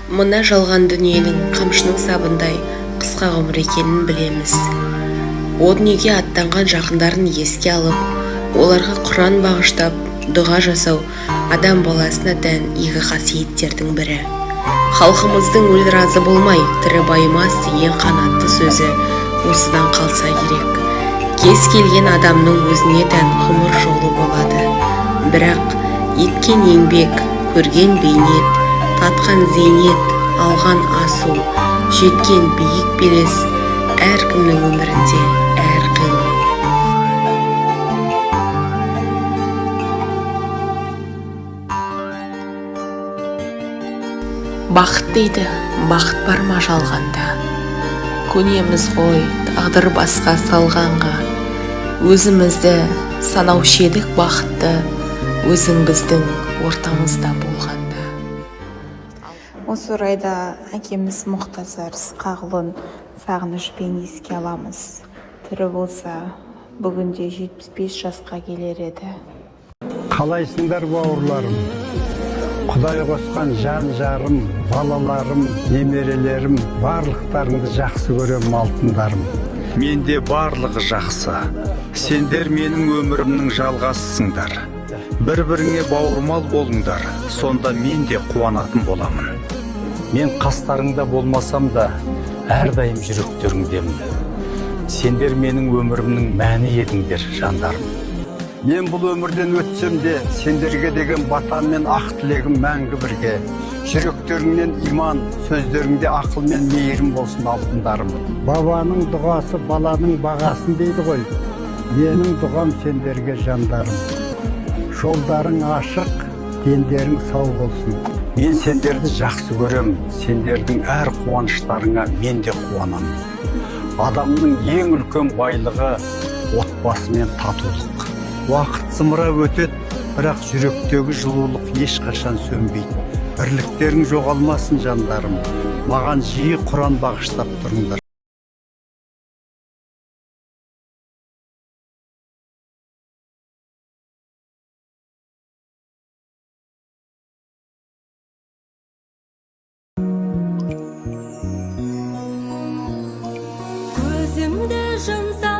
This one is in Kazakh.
Мына жалған дүниенің қамшының сабындай қысқа ғұмыр екенін білеміз. О дүниеге аттанған жақындарын еске алып, оларға Құран бағыштап, дұға жасау адам баласына тән игі қасиеттердің бірі. Халқымыздың өлі разы болмай, тірі байымас деген қанатты сөзі осыдан қалса керек. Кез келген адамның өзіне тән ғұмыр жолы болады. Бірақ еткен еңбек, көрген бейнет, татқан зейнет, алған асу, жеткен биік белес әркімнің өмірінде әрқилы. Бақыт дейді, бақыт бар ма жалғанда? Көнеміз ғой тағдыр басқа салғанға. Өзімізді санаушы едік бақытты, өзің біздің ортамызда болғанда. Осы орайда әкеміз Мұхтазар Ысқақұлын сағынышпен еске аламыз. Тірі болса, бүгінде 75 жасқа келер еді. Қалайсыңдар бауырларым? Құдай қосқан жан-жарым, балаларым, немерелерім, барлықтарыңды жақсы көрем, алтындарым. Менде барлығы жақсы. Сендер менің өмірімнің жалғасысыңдар. Бір-біріңе бауырмал болыңдар, сонда мен де қуанатын боламын. Мен қастарыңда болмасам да, әрдайым жүректеріңдемін. Сендер менің өмірімнің мәні едіңдер, жандарым. Мен бұл өмірден өтсем де, сендерге деген батам мен ақ тілегім мәңгі бірге. Жүректеріңнен иман, сөздеріңде ақыл мен мейірім болсын, алтындарым. Бабаның дұғасы баланың бағасын дейді ғой. Менің дұғам сендерге, жандарым. Жолдарың ашық, дендерің сау болсын. Мен сендерді жақсы көрем, сендердің әр қуаныштарыңа мен де қуанамын. Адамның ең үлкен байлығы отбасы мен татулық. Уақыт зымырап өтеді, бірақ жүректегі жылулық ешқашан сөнбейді. Бірліктерің жоғалмасын, жандарым. Маған жиі Құран бағыштап тұрыңдар. Көзімді жұмса